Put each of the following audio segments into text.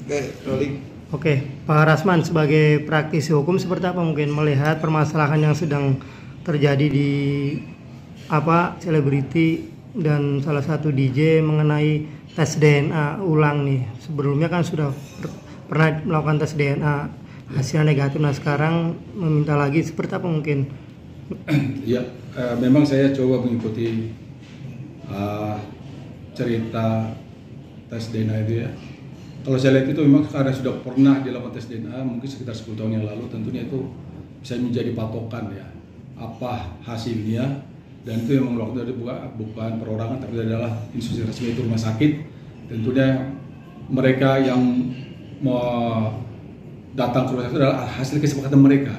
Oke, rolling. Oke, Pak Rasman sebagai praktisi hukum seperti apa mungkin melihat permasalahan yang sedang terjadi di selebriti dan salah satu DJ mengenai tes DNA ulang nih. Sebelumnya kan sudah pernah melakukan tes DNA, hasilnya negatif. Nah sekarang meminta lagi, seperti apa mungkin? Ya, memang saya coba mengikuti cerita tes DNA itu ya. Kalau saya lihat itu memang karena sudah pernah dilakukan tes DNA mungkin sekitar 10 tahun yang lalu, tentunya itu bisa menjadi patokan ya apa hasilnya, dan itu yang melakukan itu bukan perorangan tapi adalah institusi resmi, itu rumah sakit. Tentunya mereka yang mau datang ke rumah sakit adalah hasil kesepakatan mereka.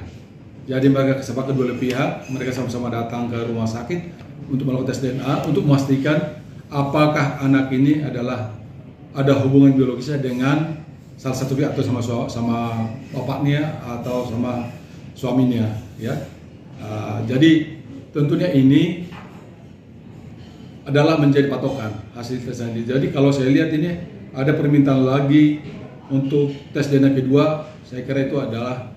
Jadi mereka kesepakatan dua pihak, mereka sama-sama datang ke rumah sakit untuk melakukan tes DNA untuk memastikan apakah anak ini ada hubungan biologisnya dengan salah satu pihak, atau sama bapaknya atau sama suaminya ya. Jadi tentunya ini adalah menjadi patokan hasil tes DNA. Jadi kalau saya lihat ini ada permintaan lagi untuk tes DNA kedua, saya kira itu adalah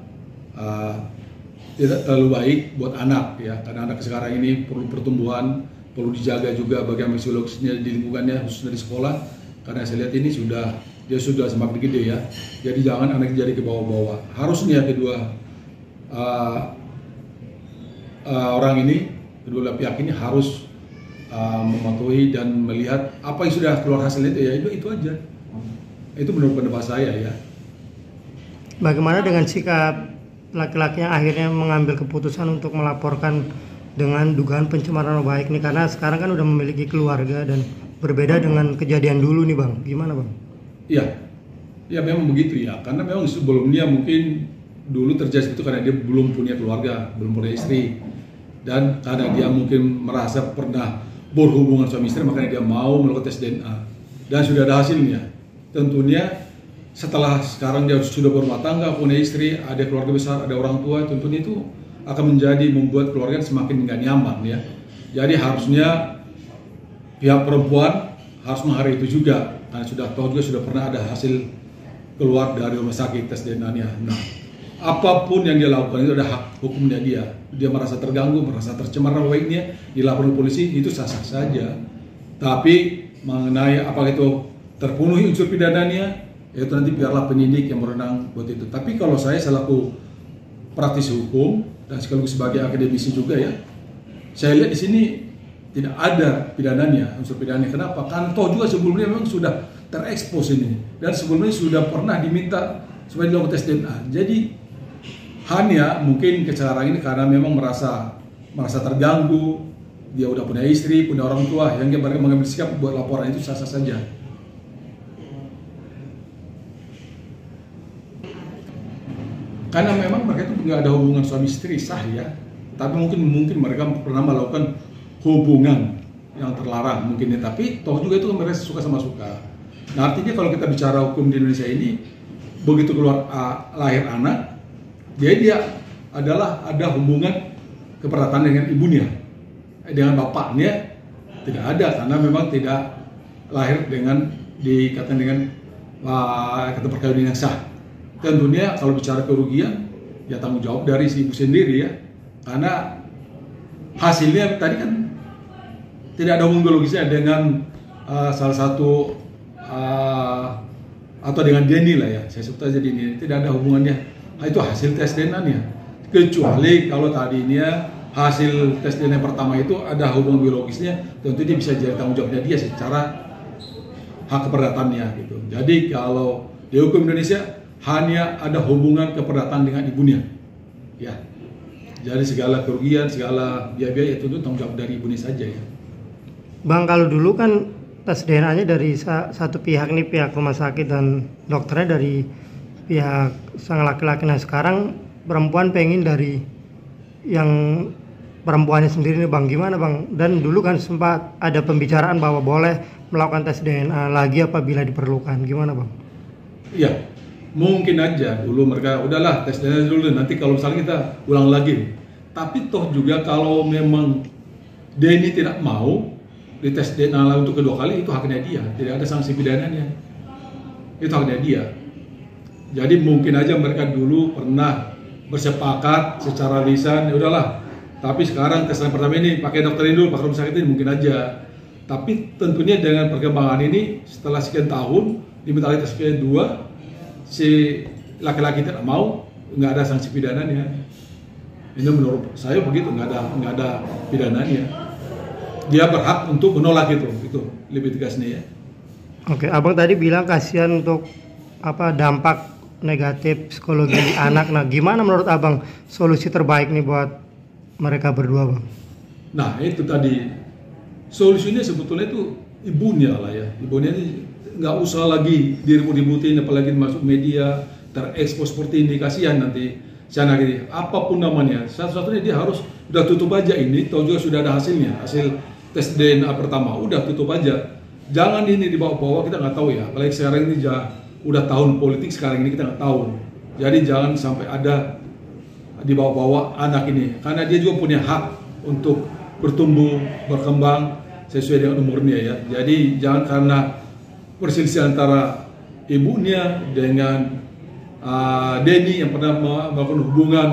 tidak terlalu baik buat anak ya, karena anak sekarang ini perlu pertumbuhan, perlu dijaga juga bagaimana fisiologisnya di lingkungannya, khususnya di sekolah. Karena saya lihat ini dia sudah semakin gede ya, jadi jangan anak jadi ke bawah-bawah. Harusnya kedua orang ini, kedua pihak ini harus mematuhi dan melihat apa yang sudah keluar hasilnya itu ya, itu aja. Itu menurut pendapat saya ya. Bagaimana dengan sikap laki-laki yang akhirnya mengambil keputusan untuk melaporkan dengan dugaan pencemaran nama baik nih, karena sekarang kan udah memiliki keluarga dan berbeda dengan kejadian dulu nih Bang, gimana Bang? Iya, ya memang begitu ya, karena memang sebelumnya mungkin dulu terjadi itu karena dia belum punya keluarga, belum punya istri, dan karena dia mungkin merasa pernah berhubungan suami istri, makanya dia mau melakukan tes DNA dan sudah ada hasilnya. Tentunya setelah sekarang dia sudah berumah tangga, punya istri, ada keluarga besar, ada orang tua, tentunya itu akan membuat keluarga semakin nggak nyaman ya. Jadi harusnya pihak perempuan harus menghargai itu juga, karena sudah pernah ada hasil keluar dari rumah sakit tes DNA-nya. Nah, apapun yang dia lakukan itu ada hak hukumnya dia. Dia merasa terganggu, merasa tercemar nama baiknya, dilaporkan polisi, itu sah-sah saja. Tapi mengenai apakah itu terpenuhi unsur pidananya, itu nanti biarlah penyidik yang berwenang buat itu. Tapi kalau saya selaku praktisi hukum dan sekaligus sebagai akademisi juga ya, saya lihat di sini tidak ada pidananya, unsur pidananya. Kenapa? Karena toh juga sebelumnya memang sudah terekspos ini, dan sebelumnya sudah pernah diminta supaya dilakukan tes DNA. Jadi hanya mungkin sekarang ini karena memang merasa terganggu, dia udah punya istri, punya orang tua, yang dia mengambil sikap buat laporan itu sah-sah saja. Karena memang mereka itu nggak ada hubungan suami istri sah ya, tapi mungkin mereka pernah melakukan hubungan yang terlarang mungkin ya, tapi toh juga itu mereka suka sama suka. Nah artinya kalau kita bicara hukum di Indonesia ini, begitu keluar lahir anak, dia adalah ada hubungan keperatan dengan ibunya, dengan bapaknya tidak ada, karena memang tidak lahir dengan dikatakan dengan kata perkawinan yang sah. Tentunya kalau bicara kerugian ya tanggung jawab dari si ibu sendiri ya, karena hasilnya tadi kan tidak ada hubungan biologisnya dengan salah satu atau dengan Denny lah ya, saya sebut aja Denny, tidak ada hubungannya. Itu hasil tes DNA-nya, kecuali kalau tadinya hasil tes DNA pertama itu ada hubungan biologisnya, tentu dia bisa jadi tanggung jawabnya dia secara hak keperdatannya gitu. Jadi kalau di hukum Indonesia hanya ada hubungan keperdataan dengan ibunya ya, jadi segala kerugian, segala biaya-biaya itu tanggung jawab dari ibunya saja ya. Bang, kalau dulu kan tes DNA-nya dari satu pihak nih, pihak rumah sakit, dan dokternya dari pihak sang laki-laki. Nah sekarang perempuan pengen dari yang perempuannya sendiri nih Bang, gimana Bang? Dan dulu kan sempat ada pembicaraan bahwa boleh melakukan tes DNA lagi apabila diperlukan, gimana Bang? Iya, mungkin aja dulu mereka udahlah tes DNA dulu, nanti kalau misalnya kita ulang lagi. Tapi toh juga kalau memang Denny tidak mau dites DNA untuk kedua kali, itu haknya dia, tidak ada sanksi pidananya, itu haknya dia. Jadi mungkin aja mereka dulu pernah bersepakat secara lisan, ya udahlah. Tapi sekarang tes pertama ini pakai dokter ini dulu, pakai rumah sakit ini mungkin aja. Tapi tentunya dengan perkembangan ini setelah sekian tahun diminta tes kedua, si laki-laki tidak mau, nggak ada sanksi pidananya. Ini menurut saya begitu, nggak ada pidananya. Dia berhak untuk menolak itu lebih tegasnya ya. Oke, abang tadi bilang kasihan untuk dampak negatif psikologi anak. Nah, gimana menurut abang solusi terbaik nih buat mereka berdua, bang? Nah, itu tadi solusinya sebetulnya itu ibunya lah ya. Ibunya ini nggak usah lagi diribut-ributin, apalagi masuk media terekspos seperti ini, kasihan nanti sana gini. Apapun namanya, satu-satunya dia harus udah tutup aja ini. Tahu juga sudah ada hasilnya, hasil tes DNA pertama, udah tutup aja. Jangan ini dibawa-bawa, kita nggak tahu ya. Apalagi sekarang ini udah tahun politik sekarang ini, kita nggak tahu. Jadi jangan sampai ada dibawa-bawa anak ini, karena dia juga punya hak untuk bertumbuh, berkembang sesuai dengan umurnya ya. Jadi jangan karena perselisihan antara ibunya dengan Denny yang pernah melakukan hubungan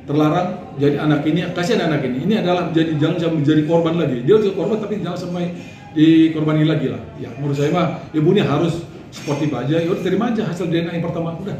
terlarang, jadi anak ini, kasihan anak ini adalah jangan menjadi korban lagi. Dia juga korban tapi jangan sampai dikorbankan lagi lah. Ya menurut saya mah ibunya harus sportif aja, ya udah terima aja hasil DNA yang pertama udah.